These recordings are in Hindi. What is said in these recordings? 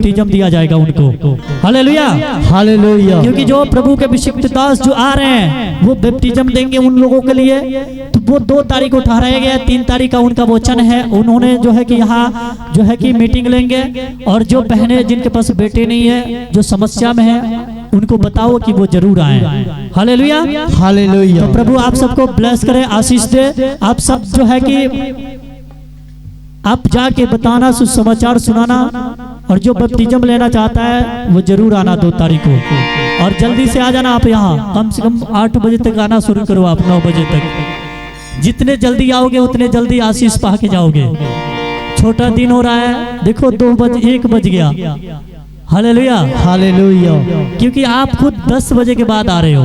बैप्टिज्म दिया जाएगा उनको। Hallelujah hallelujah. क्योंकि जो प्रभु के अभिषिक्त दास जो आ रहे हैं वो बैप्टिज्म देंगे उन लोगों के लिए। तो वो 2 तारीख को ठहराया गया, 3 तारीख का उनका वचन है। उन्होंने जो है कि यहाँ जो है कि मीटिंग लेंगे, और जो बहनें जिनके पास बेटे नहीं है, जो समस्या में है, उनको बताओ कि वो जरूर आए। Hallelujah hallelujah. तो प्रभु आप सबको ब्लेस करे, आशीष दे। आप सब जो है कि आप जाके बताना, सुसमाचार सुनाना, और जो बपतिस्म लेना चाहता है वो जरूर आना 2 तारीख को। और जल्दी से आ जाना आप यहाँ, कम से कम 8 बजे तक आना शुरू करो आप, 9 बजे तक। जितने जल्दी आओगे उतने जल्दी आशीष पा के जाओगे। छोटा दिन हो रहा है, देखो 1 बज गया। Hallelujah hallelujah. क्योंकि आप खुद 10 बजे के बाद आ रहे हो।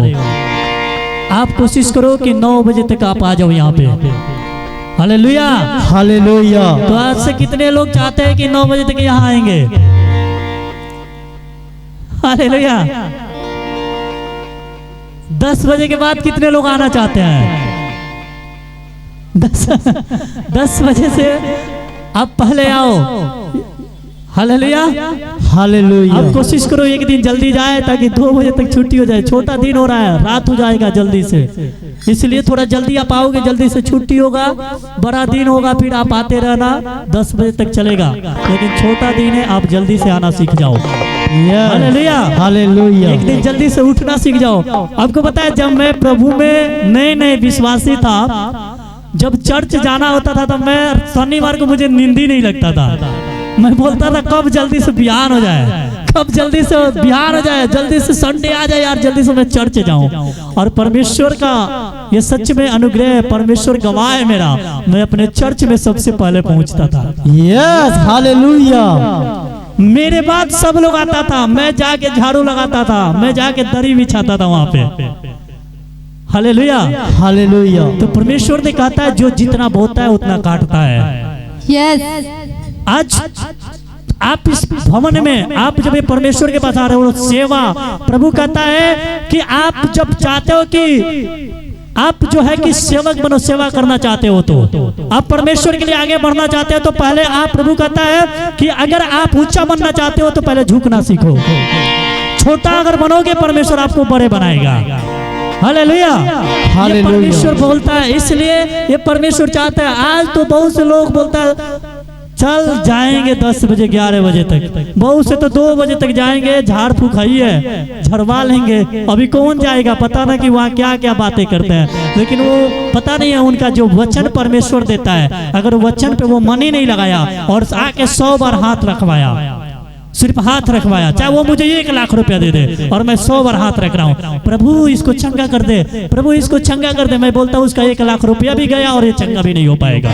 आप कोशिश करो कि 9 बजे तक आप आ जाओ यहाँ पे। Hallelujah hallelujah. तो आज से कितने लोग चाहते हैं कि 9 बजे तक यहाँ आएंगे? हालेलुया। 10 बजे के बाद कितने लोग आना चाहते हैं? 10 बजे से आप पहले आओ। Hallelujah hallelujah. आप कोशिश करो एक दिन जल्दी जाए ताकि 2 बजे तक छुट्टी हो जाए। छोटा दिन हो रहा है, रात हो जाएगा जल्दी से, इसलिए थोड़ा जल्दी आप आओगे, जल्दी से छुट्टी होगा। बड़ा दिन होगा फिर आप आते रहना, 10 बजे तक चलेगा, लेकिन छोटा दिन है, आप जल्दी से आना सीख जाओ। Hallelujah hallelujah. एक दिन जल्दी से उठना सीख जाओ। आपको पता है जब मैं प्रभु में नए विश्वासी था, जब चर्च जाना होता था तो मैं शनिवार को मुझे नींद ही नहीं लगता था। मैं बोलता था कब जल्दी से बिहान हो जाए, कब जल्दी से बिहान हो जाए, जल्दी से संडे आ जाए यार, जल्दी से मैं चर्च जाऊं। और परमेश्वर का ये सच में अनुग्रह है, परमेश्वर गवाह है मेरा, मैं अपने चर्च में सबसे पहले पहुंचता था। Yes hallelujah. मेरे बाद सब लोग आता था, मैं जाके झाड़ू लगाता था, मैं जाके दरी बिछाता था वहां पे। Hallelujah hallelujah. तो परमेश्वर ने कहता है जो जितना बोता है उतना काटता है। यस। आज आप इस भवन में, आप जब ये परमेश्वर के पास आ रहे हो, सेवा, प्रभु कहता है कि आप जब चाहते हो कि आप जो है कि सेवक बनो, सेवा करना चाहते हो, तो आप परमेश्वर के लिए आगे बढ़ना चाहते हो, तो पहले आप, प्रभु कहता है कि अगर आप ऊंचा बनना चाहते हो तो पहले झुकना सीखो। छोटा अगर बनोगे परमेश्वर आपको बड़े बनाएगा। हालेलुया। ये परमेश्वर बोलता है, इसलिए ये परमेश्वर चाहता है। आज तो बहुत से लोग बोलता है चल जाएंगे 10 बजे 11 बजे तक, बहुत से तो 2 बजे तक जाएंगे, झाड़ फूक है, झड़वा लेंगे। अभी कौन जाएगा, पता ना कि वहाँ क्या क्या बातें करते हैं, लेकिन वो पता नहीं है उनका जो वचन परमेश्वर देता है, अगर वचन पे वो मन ही नहीं लगाया और आके 100 बार हाथ रखवाया, सिर्फ हाथ रखवाया, चाहे वो मुझे 1 लाख रुपया दे दे और मैं 100 बार हाथ रख रहा हूँ, प्रभु इसको चंगा कर दे, प्रभु इसको चंगा कर दे, मैं बोलता हूँ उसका 1 लाख रुपया भी गया और ये चंगा भी नहीं हो पाएगा,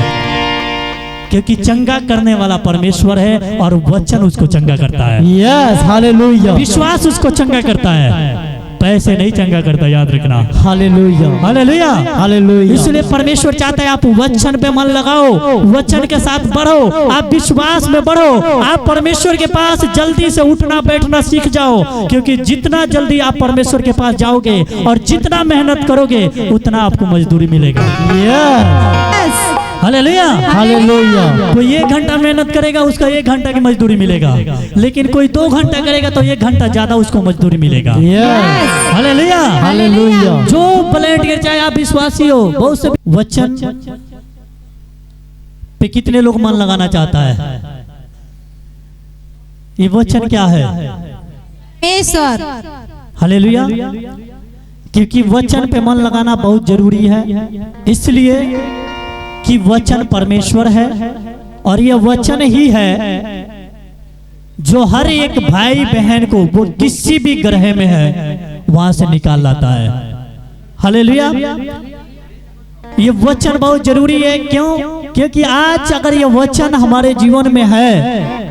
क्योंकि चंगा करने वाला परमेश्वर है और वचन उसको चंगा करता है। Yes hallelujah. विश्वास उसको चंगा करता है, पैसे नहीं चंगा करता, याद रखना। Hallelujah hallelujah hallelujah. इसलिए परमेश्वर चाहता है आप वचन पे मन लगाओ, वचन के साथ बढ़ो, आप विश्वास में बढ़ो, आप परमेश्वर के पास जल्दी से उठना बैठना सीख जाओ, क्योंकि जितना जल्दी आप परमेश्वर के पास जाओगे और जितना मेहनत करोगे उतना आपको मजदूरी मिलेगा। Yes hallelujah hallelujah. कोई 1 घंटा मेहनत करेगा उसका 1 घंटा की मजदूरी मिलेगा, लेकिन कोई 2 घंटा करेगा तो 1 घंटा ज्यादा उसको मजदूरी मिलेगा। Hallelujah hallelujah. जो प्लेट गिर जाए आप विश्वासी हो। बहुत से वचन पे कितने लोग मन लगाना चाहता है? ये वचन क्या है? हालेलुया। क्योंकि वचन पे मन लगाना बहुत जरूरी है, इसलिए कि वचन परमेश्वर है और यह वचन ही है जो हर एक भाई बहन को वो किसी भी ग्रह में है वहां से निकाल लाता है। हालेलुया। ये वचन बहुत जरूरी है। क्यों? क्योंकि आज अगर ये वचन हमारे जीवन में है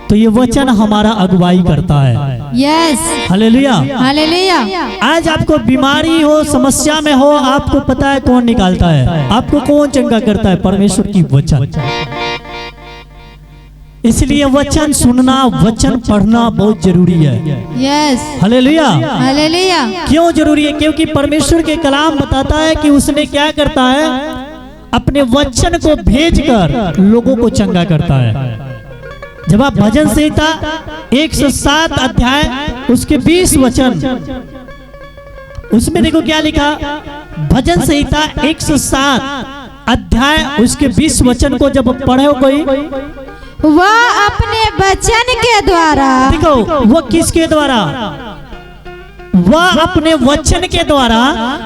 तो ये वचन हमारा अगुवाई करता है। Yes hallelujah hallelujah. आज आपको बीमारी हो, समस्या में हो, आपको पता है कौन निकालता है, आपको कौन चंगा करता है? परमेश्वर की वचन। इसलिए वचन सुनना, वचन पढ़ना बहुत जरूरी है। Yes hallelujah hallelujah. क्यों जरूरी है? क्योंकि परमेश्वर के कलाम बताता है कि उसने क्या करता है, अपने वचन को भेजकर लोगों को चंगा करता है। जब आप भजन संहिता 107 अध्याय उसके 20 वचन, उसमें देखो क्या लिखा। भजन संहिता 107 अध्याय उसके 20 वचन को जब पढ़े कोई, वह अपने वचन के द्वारा, देखो वो किसके द्वारा, वह अपने वचन के द्वारा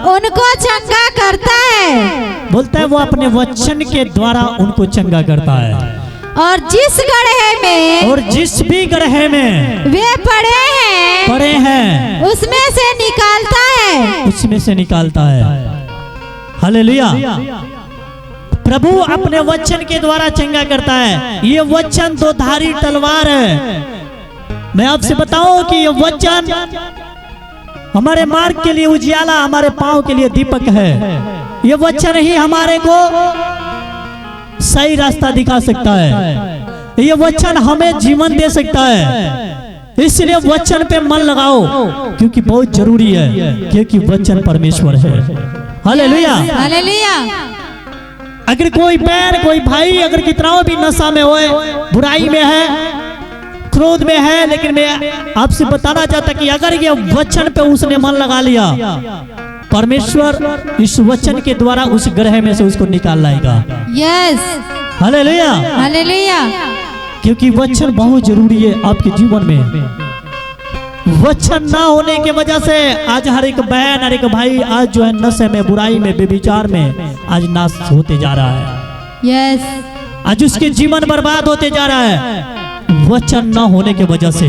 उनको चंगा करता है। बोलता है वो अपने वचन के द्वारा उनको चंगा करता है। और जिस गड्ढे में, और जिस भी गड्ढे में वे पड़े हैं उसमें से निकालता है। उसमें से निकालता है। हालेलुया। प्रभु अपने वचन के द्वारा चंगा करता है। ये वचन दो धारी तलवार है। मैं आपसे बताऊं कि ये वचन हमारे मार्ग के लिए उजियाला, हमारे पांव के लिए दीपक है। ये वचन ही हमारे को सही रास्ता दिखा सकता है। ये वचन हमें जीवन दे सकता है। इसलिए वचन पे मन लगाओ, क्योंकि बहुत जरूरी है, क्योंकि वचन परमेश्वर है। हालेलुया। हालेलुया। अगर कोई बहन, कोई भाई अगर कितना भी नशा में होए, बुराई में है, क्रोध में है, लेकिन मैं आपसे बताना चाहता कि अगर ये वचन पे उसने मन लगा लिया, परमेश्वर इस वचन के द्वारा उस ग्रह में से उसको निकाल लाएगा। यस। हालेलुया। हालेलुया। क्योंकि वचन बहुत जरूरी है आपके जीवन में। वचन ना होने की वजह से आज हर एक बहन, हर एक भाई आज जो है नशे में, बुराई में, बेविचार में आज नाश होते जा रहा है। यस। आज उसके जीवन बर्बाद होते जा रहा है वचन ना होने की वजह से।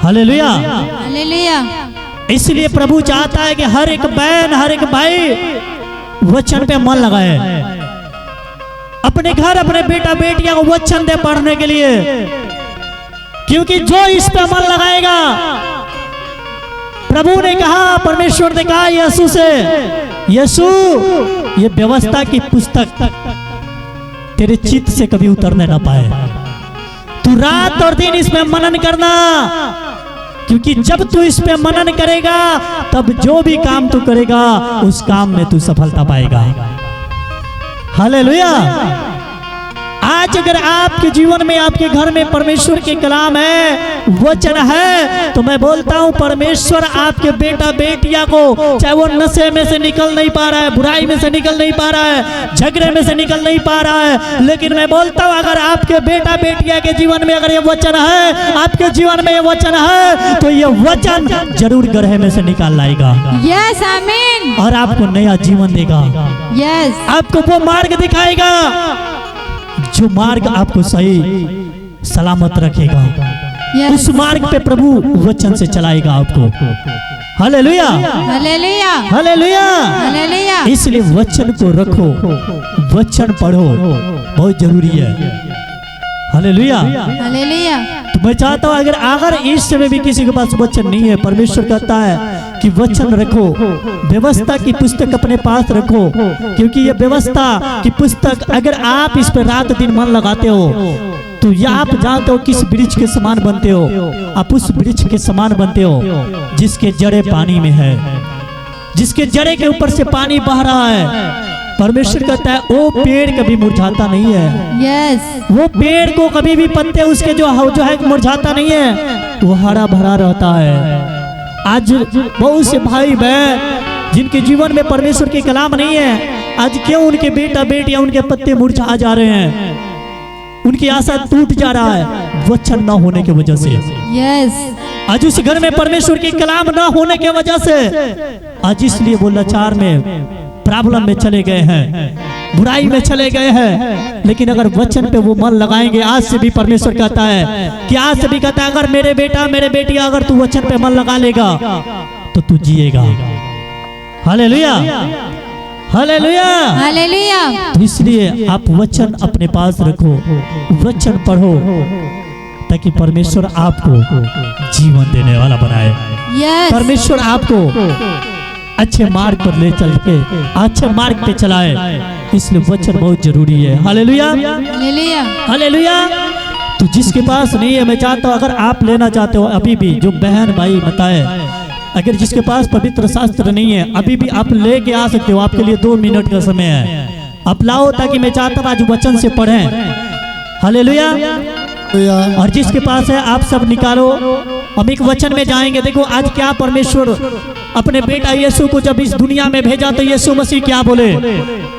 हालेलुया। हालेलुया। इसलिए प्रभु चाहता है कि हर एक बहन, हर एक भाई वचन पे मन लगाए। अपने घर, अपने बेटा बेटियां को वचन दे पढ़ने के लिए, क्योंकि जो इस पे मन लगाएगा, प्रभु ने कहा, परमेश्वर ने कहा यीशु से, यीशु ये व्यवस्था की पुस्तक तेरे चित्त से कभी उतरने ना पाए। तू रात और दिन इसमें मनन करना, क्योंकि जब तू इस पे मनन करेगा तब जो भी काम तू करेगा उस काम में तू सफलता पाएगा। हालेलुया। आज अगर आपके जीवन में, आपके घर में परमेश्वर के कलाम है, वचन है, तो मैं बोलता हूं परमेश्वर आपके बेटा बेटिया को, चाहे वो नशे में से निकल नहीं पा रहा है, बुराई में से निकल नहीं पा रहा है, झगड़े में से निकल नहीं पा रहा है, लेकिन मैं बोलता हूं अगर आपके बेटा बेटिया के जीवन में अगर ये वचन है, आपके जीवन में ये वचन है, तो ये वचन जरूर ग्रह में से निकाल लाएगा। यस। आमीन। और आपको नया जीवन देगा। यस। आपको वो मार्ग दिखाएगा जो मार्ग आपको सही सलामत रखेगा। यस। उस मार्ग पे प्रभु वचन से चलाएगा आपको। हालेलुया। हालेलुया। हालेलुया। हालेलुया। इसलिए वचन को रखो, वचन पढ़ो, बहुत जरूरी है। हालेलुया। हालेलुया। तो मैं चाहता हूँ अगर इस समय भी किसी के पास वचन नहीं है, परमेश्वर कहता है कि वचन रखो, व्यवस्था की पुस्तक अपने पास रखो, क्योंकि ये व्यवस्था की पुस्तक अगर आप इस पर रात दिन मन लगाते हो तो ये आप जानते हो किस वृक्ष के समान बनते हो। आप उस वृक्ष के समान बनते हो जिसके जड़े पानी में है, जिसके जड़े के ऊपर से पानी बह रहा है। परमेश्वर कहता है वो पेड़ कभी मुरझाता नहीं है। यस। वो पेड़ को कभी भी पत्ते उसके जो है मुरझाता नहीं है, वो हरा भरा रहता है। आज बहुत से भाई बहन जिनके जीवन में परमेश्वर के कलाम नहीं है, आज क्यों उनके बेटा बेटियां उनके पत्ते मुरझा जा रहे हैं, उनकी आशा टूट जा रहा है वचन न होने की वजह से। यस। आज उस घर में परमेश्वर के कलाम न होने की वजह से आज इसलिए वो लाचार में, प्रॉब्लम में चले गए हैं, बुराई में चले गए हैं। लेकिन अगर वचन पे वो मन लगाएंगे, आज से भी परमेश्वर कहता है कि आज से भी कहता है अगर मेरे बेटा मेरे बेटी अगर तू वचन पे मन लगा लेगा तो तू जिएगा। हालेलुया। हालेलुया। हालेलुया। तो इसलिए आप वचन अपने पास रखो, वचन पढ़ो, ताकि परमेश्वर आपको जीवन देने वाला बनाए। यस। परमेश्वर आपको अच्छे मार्ग पर ले चल के अच्छे मार्ग पे चलाए, इसलिए वचन बहुत जरूरी है। हालेलुया। हालेलुया। हालेलुया। तो जिसके पास नहीं है, मैं चाहता हूँ अगर आप लेना चाहते हो अभी भी, जो बहन भाई बताए, अगर जिसके पास पवित्र शास्त्र नहीं है अभी भी आप लेके आ सकते हो। आपके लिए 2 मिनट का समय है, आप लाओ, ताकि मैं चाहता हूँ आज वचन से पढ़ें। हालेलुया। हालेलुया। और जिसके पास है आप सब निकालो, हम एक वचन में जाएंगे। देखो आज क्या परमेश्वर अपने बेटा यीशु को जब इस दुनिया में भेजा तो यीशु मसीह क्या बोले।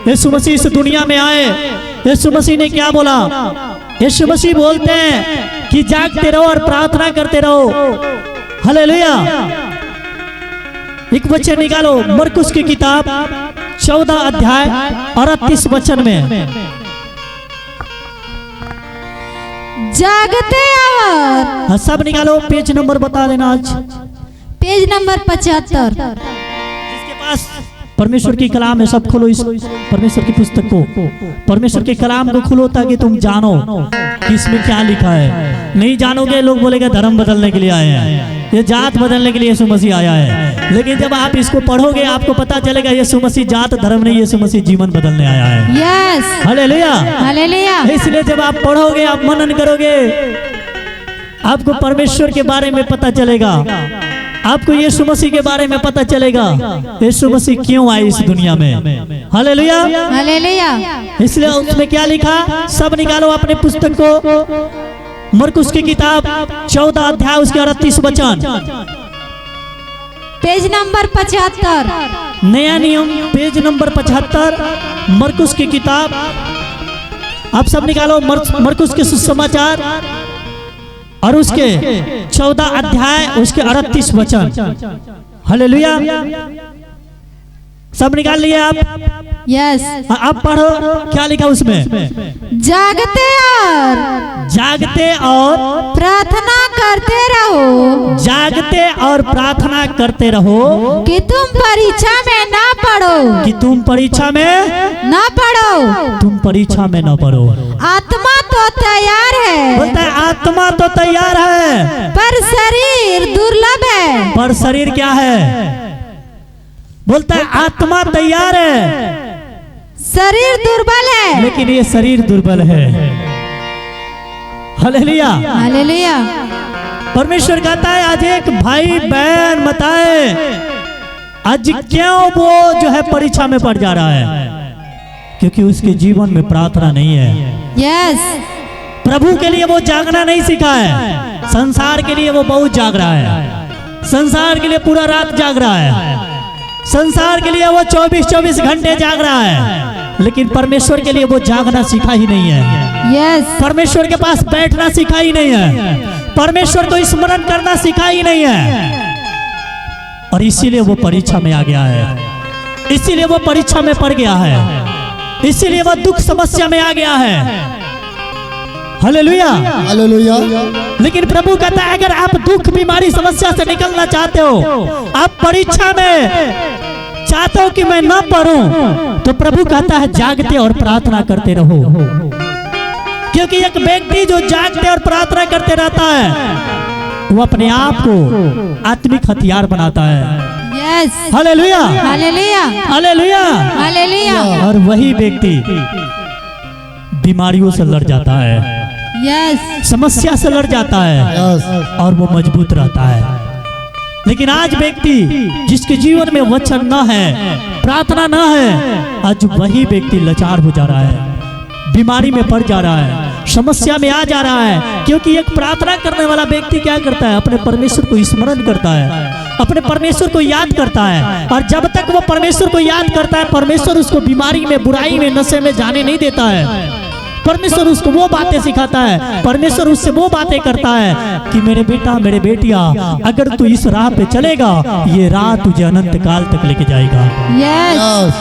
यीशु मसीह इस दुनिया में आए, यीशु मसीह ने क्या बोला। यीशु मसीह बोलते हैं कि जागते रहो और प्रार्थना करते रहो। हालेलुया। एक वचन निकालो, मरकुस की किताब 14 अध्याय और 38 वचन में। जागते और हाँ, सब निकालो, पेज नंबर बता देना आज। Page number 75। जिसके पास परमेश्वर की कलाम है सब खोलो, इस परमेश्वर की पुस्तक को, परमेश्वर के कलाम को खोलो ताकि तुम जानो कि इसमें क्या लिखा है। नहीं जानोगे लोग बोलेगा धर्म बदलने के लिए आए हैं, ये जात बदलने के लिए यीशु मसीह आया है। लेकिन जब आप इसको पढ़ोगे आपको पता चलेगा यीशु मसीह जात धर्म नहीं, यीशु मसीह जीवन बदलने आया है। Yes, hallelujah. हालेलुया। इसलिए जब आप पढ़ोगे, आप मनन करोगे, आपको परमेश्वर के बारे में पता चलेगा, आपको यीशु मसीह के बारे में पता चलेगा यीशु मसीह क्यों आए इस दुनिया में। Hallelujah, hallelujah. इसलिए उसमें क्या लिखा, सब निकालो अपने पुस्तक को, मरकुस की किताब 14 अध्याय उसके 38 वचन। Page number 75। नया नियम पेज नंबर 75, मरकुस की किताब। आप सब निकालो मरकुस के सुसमाचार और उसके 14 अध्याय उसके 38 वचन। हालेलुया। सब निकाल लिए आप? यस। आप पढ़ो क्या लिखा उसमें। जागते और प्रार्थना करते रहो, जागते और प्रार्थना करते रहो कि तुम परीक्षा में ना पड़ो, कि तुम परीक्षा में ना पड़ो। तुम परीक्षा में न पढ़ो। आत्मा तो तैयार है, बोलता है आत्मा तो तैयार है पर शरीर दुर्लभ है। पर शरीर क्या है। बोलता है आत्मा तैयार है, शरीर दुर्बल है, लेकिन ये शरीर दुर्बल है। Hallelujah, hallelujah. परमेश्वर कहता है आज एक भाई बहन बताए आज क्यों वो जो है परीक्षा में पड़ जा रहा है, क्योंकि उसके जीवन में प्रार्थना नहीं है। यस। प्रभु के लिए वो जागना नहीं सीखा है, संसार के लिए वो बहुत जाग रहा है, संसार के लिए पूरा रात जाग रहा है, संसार के लिए वो 24-24 घंटे जाग रहा है, लेकिन परमेश्वर के लिए वो जागना सीखा ही नहीं है। यस। परमेश्वर के पास बैठना सीखा ही नहीं है, परमेश्वर को स्मरण करना सीखा ही नहीं है, और इसीलिए वो परीक्षा में आ गया है, इसीलिए वो परीक्षा में पड़ गया है, इसीलिए वो दुख समस्या में आ गया है। Hallelujah, hallelujah. लेकिन प्रभु कहता है अगर आप दुख बीमारी समस्या से निकलना चाहते हो, आप परीक्षा में चाहते हो कि मैं ना पढ़ूं, तो प्रभु कहता है जागते और प्रार्थना करते रहो। क्योंकि एक व्यक्ति जो जागते और प्रार्थना करते रहता है वो अपने आप को आत्मिक हथियार बनाता है। Yes. Hallelujah, hallelujah, hallelujah, hallelujah. और वही व्यक्ति बीमारियों से लड़ जाता है, यस। समस्या से लड़ जाता है, यस। और वो मजबूत रहता है। लेकिन आज व्यक्ति जिसके जीवन में वचन न है, प्रार्थना न है, आज वही व्यक्ति लाचार हो जा रहा है, बीमारी में पड़ जा रहा है, समस्या में आ जा रहा है। क्योंकि एक प्रार्थना करने वाला व्यक्ति क्या करता है, अपने परमेश्वर को स्मरण करता है, अपने परमेश्वर को याद करता है, और जब तक वो परमेश्वर को याद करता है परमेश्वर उसको बीमारी में, बुराई में, नशे में जाने नहीं देता है। परमेश्वर उसको वो बातें सिखाता है, परमेश्वर उससे वो बातें करता है कि मेरे बेटा, मेरे बेटिया, अगर तू इस राह पे चलेगा ये राह तुझे अनंत काल तक लेके जाएगा। यस।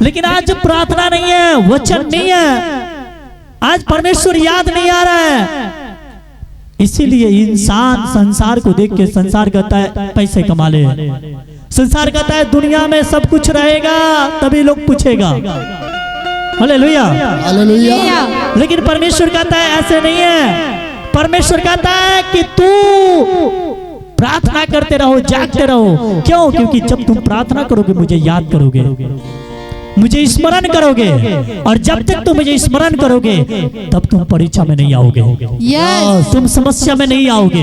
लेकिन आज जब प्रार्थना नहीं है, वचन नहीं है, आज परमेश्वर याद नहीं आ रहा है, इसीलिए इंसान संसार को देख के संसार कहता है पैसे कमा ले, संसार कहता है दुनिया में सब कुछ रहेगा तभी लोग पूछेगा। Hallelujah, hallelujah. लेकिन परमेश्वर कहता है ऐसे नहीं है। परमेश्वर कहता है कि तू प्रार्थना करते रहो, जागते रहो। क्यों? क्योंकि जब तुम प्रार्थना करोगे मुझे याद करोगे, मुझे स्मरण करोगे, और जब तक तुम मुझे स्मरण करोगे तब तुम परीक्षा में नहीं आओगे, यस। तुम समस्या में नहीं आओगे।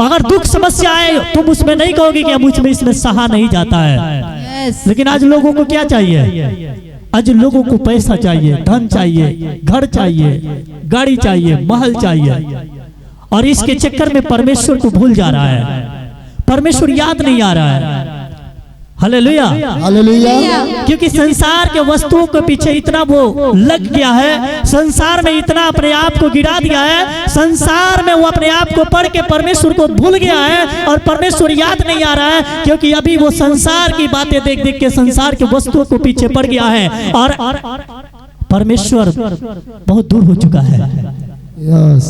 अगर दुख समस्या आए तुम उसमें नहीं कहोगे कि मुझ में इसमें सहा नहीं जाता है। यस। लेकिन आज लोगों को क्या चाहिए, आज लोगों को पैसा चाहिए, धन चाहिए, घर चाहिए, गाड़ी चाहिए, महल चाहिए, और इसके चक्कर में परमेश्वर को भूल जा रहा है, परमेश्वर याद नहीं आ रहा है। हालेलुया, हालेलुया, क्योंकि संसार के वस्तुओं के पीछे इतना वो लग गया है, संसार में इतना अपने आप को गिरा दिया है, संसार में वो अपने आप को पढ़ के परमेश्वर को भूल गया है, और परमेश्वर याद नहीं आ रहा है, क्योंकि अभी वो संसार की बातें देख देख के संसार के वस्तुओं को पीछे पड़ गया है, और परमेश्वर बहुत दूर हो चुका है। यस,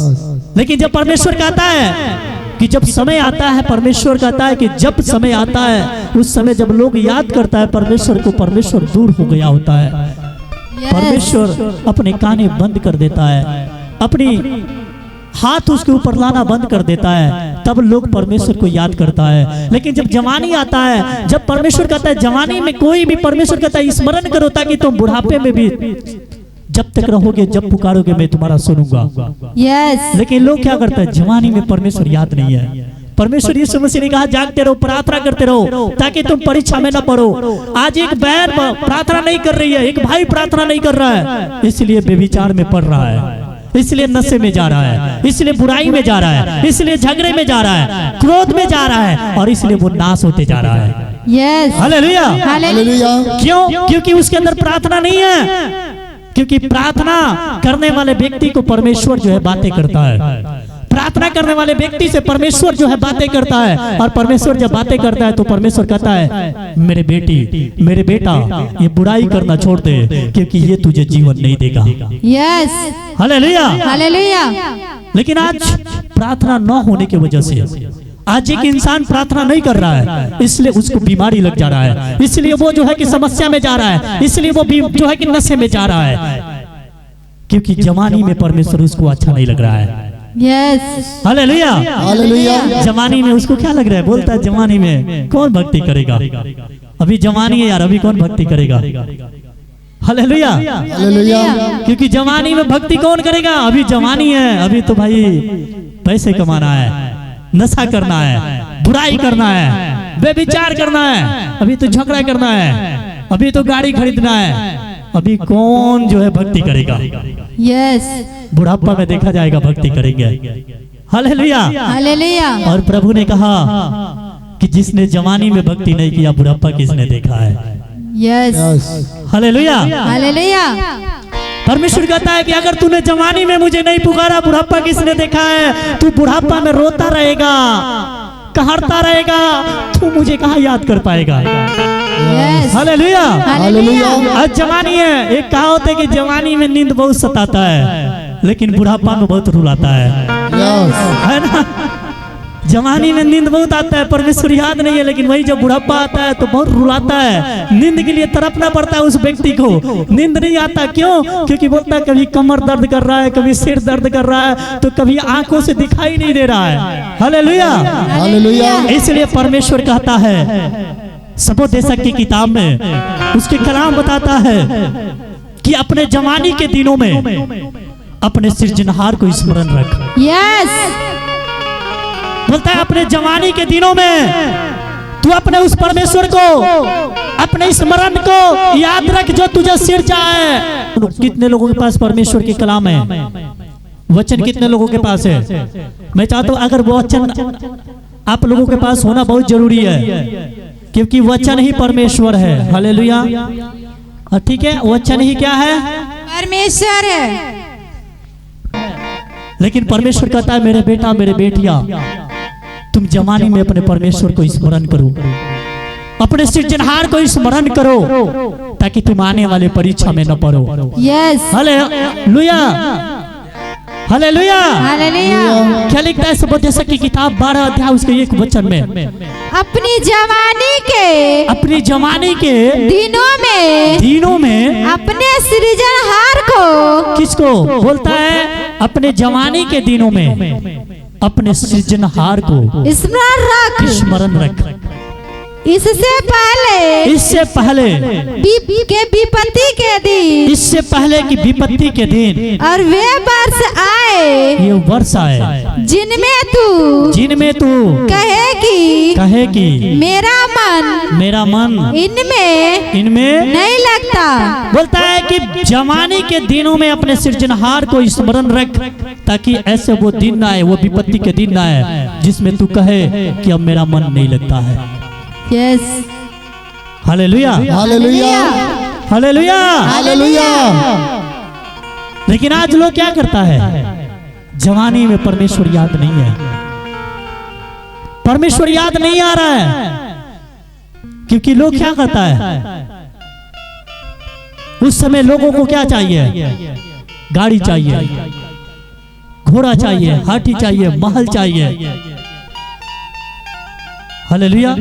लेकिन जब परमेश्वर कहता है कि जब समय आता है, परमेश्वर कहता है कि जब समय आता है, उस समय जब लोग याद करता है परमेश्वर को, परमेश्वर दूर हो गया होता है, परमेश्वर अपने काने बंद कर देता है, अपनी हाथ उसके ऊपर लाना बंद कर देता है, तब लोग परमेश्वर को याद करता है। लेकिन जब जवानी आता है, जब परमेश्वर कहता है जवानी में कोई भी, परमेश्वर कहता है स्मरण करो ताकि तुम बुढ़ापे में भी जब तक रहोगे, जब पुकारोगे मैं तुम्हारा सुनूंगा। यस, लेकिन लोग क्या करते हैं, जवानी में परमेश्वर याद नहीं है। परमेश्वर यीशु मसीह ने कहा जागते रहो, प्रार्थना करते रहो ताकि तुम परीक्षा में न पड़ो। आज एक बहन प्रार्थना नहीं कर रही है, एक भाई प्रार्थना नहीं कर रहा है, इसलिए बेविचार में पड़ रहा है, इसलिए नशे में जा रहा है, इसलिए बुराई में जा रहा है, इसलिए झगड़े में जा रहा है, क्रोध में जा रहा है, और इसलिए वो नाश होते जा रहा है। यस, हालेलुया, हालेलुया, क्यों? क्योंकि उसके अंदर प्रार्थना नहीं है। क्योंकि प्रार्थना करने वाले व्यक्ति को परमेश्वर जो है बातें करता है, प्रार्थना करने वाले व्यक्ति से परमेश्वर जो है बातें करता है, और परमेश्वर जब बातें करता है तो परमेश्वर कहता है मेरे बेटी, मेरे बेटा, ये बुराई करना छोड़ दे, क्योंकि ये तुझे जीवन नहीं देगा। Yes, hallelujah, hallelujah. लेकिन आज प्रार्थना न होने की वजह से आज एक इंसान प्रार्थना नहीं कर रहा है, इसलिए उसको बीमारी लग जा रहा है, इसलिए वो जो है कि समस्या में जा रहा है, इसलिए वो जो है कि नशे में जा रहा है, क्योंकि जवानी में परमेश्वर उसको अच्छा नहीं लग रहा है। यस, हालेलुया, हालेलुया, जवानी में उसको क्या लग रहा है, बोलता है जवानी में कौन भक्ति करेगा, अभी जवानी है यार, अभी कौन भक्ति करेगा। हालेलुया, हालेलुया, क्योंकि जवानी में भक्ति कौन करेगा, अभी जवानी है, अभी तो भाई पैसे कमाना है, नशा करना है, बुराई करना है, बेविचार करना है, अभी तो झगड़ा करना है, अभी तो गाड़ी खरीदना है, अभी कौन जो है भक्ति करेगा। यस, बुढ़ापा में देखा जाएगा भक्ति करेंगे। Hallelujah, hallelujah. और प्रभु ने कहा कि जिसने जवानी में भक्ति नहीं किया, बुढ़ापा किसने देखा है। Yes, yes, hallelujah, hallelujah. परमेश्वर कहता है कि अगर तूने जवानी में मुझे नहीं पुकारा, बुढ़ापा किसने देखा है। तू बुढ़ापा में रोता रहेगा, कहरता रहेगा, तू मुझे कहाँ याद कर पाएगा। Yes, hallelujah, hallelujah. आज जवानी है, एक कहावत है कि जवानी में नींद बहुत सताता है, लेकिन बुढ़ापा में बहुत रुलाता है ना। जवानी में नींद बहुत आता है, परमेश्वर याद नहीं है, लेकिन वही जब बुढ़ापा आता है तो बहुत रुलाता है। नींद के लिए तड़पना पड़ता है उस व्यक्ति को, नींद नहीं आता। क्यों? क्योंकि बोलता है कभी कमर दर्द कर रहा है, कभी सिर दर्द कर रहा है, तो कभी आंखों से दिखाई नहीं दे रहा है। हालेलुया, हालेलुया, इसलिए परमेश्वर कहता है सबोदेशक की किताब में, उसके कलाम बताता है कि अपने जवानी के दिनों में अपने सृजनहार को स्मरण रख। यस, बोलता है अपने जवानी के दिनों में तू अपने उस परमेश्वर को, अपने स्मरण को याद रख जो तुझे सिरजा है। कितने लोगों के पास परमेश्वर के कलाम है, वचन कितने लोगों के पास है। मैं चाहता हूं अगर वो वचन आप लोगों के पास होना बहुत जरूरी है, क्योंकि वचन ही परमेश्वर है। हालेलुया, ठीक है, वचन ही क्या है, परमेश्वर है। लेकिन परमेश्वर कहता है मेरे बेटा, मेरे बेटिया, तुम जवानी में अपने परमेश्वर को स्मरण करो, अपने सृजनहार को स्मरण करो, ताकि तुम आने वाले परीक्षा में न पड़ो। Yes, hallelujah, hallelujah, hallelujah. क्या लिखता है सबोदेशक की किताब 12 अध्याय उसके 1 वचन में, अपनी जवानी के दिनों में अपने सृजनहार को, किसको बोलता है, अपने जवानी के दिनों में अपने सृजनहार को स्मरण रख। स्मरण रख। इससे पहले के विपत्ति के दिन, इससे पहले की विपत्ति के दिन, और वे वर्ष आए, ये वर्ष आए जिनमें तू कहे कि मेरा मन इनमें नहीं लगता। बोलता है कि जवानी के दिनों में अपने सृजनहार को स्मरण रख, ताकि ऐसे वो दिन ना आए, वो विपत्ति के दिन ना आए जिसमें तू कहे कि अब मेरा मन नहीं लगता है। Yes, hallelujah, hallelujah, hallelujah, hallelujah. लेकिन आज लोग क्या करता है, जवानी में परमेश्वर याद नहीं है, परमेश्वर याद नहीं आ रहा है, क्योंकि लोग क्या करता है, उस समय लोगों को क्या चाहिए, गाड़ी चाहिए, घोड़ा चाहिए, हाथी चाहिए, महल चाहिए। हालेलुया।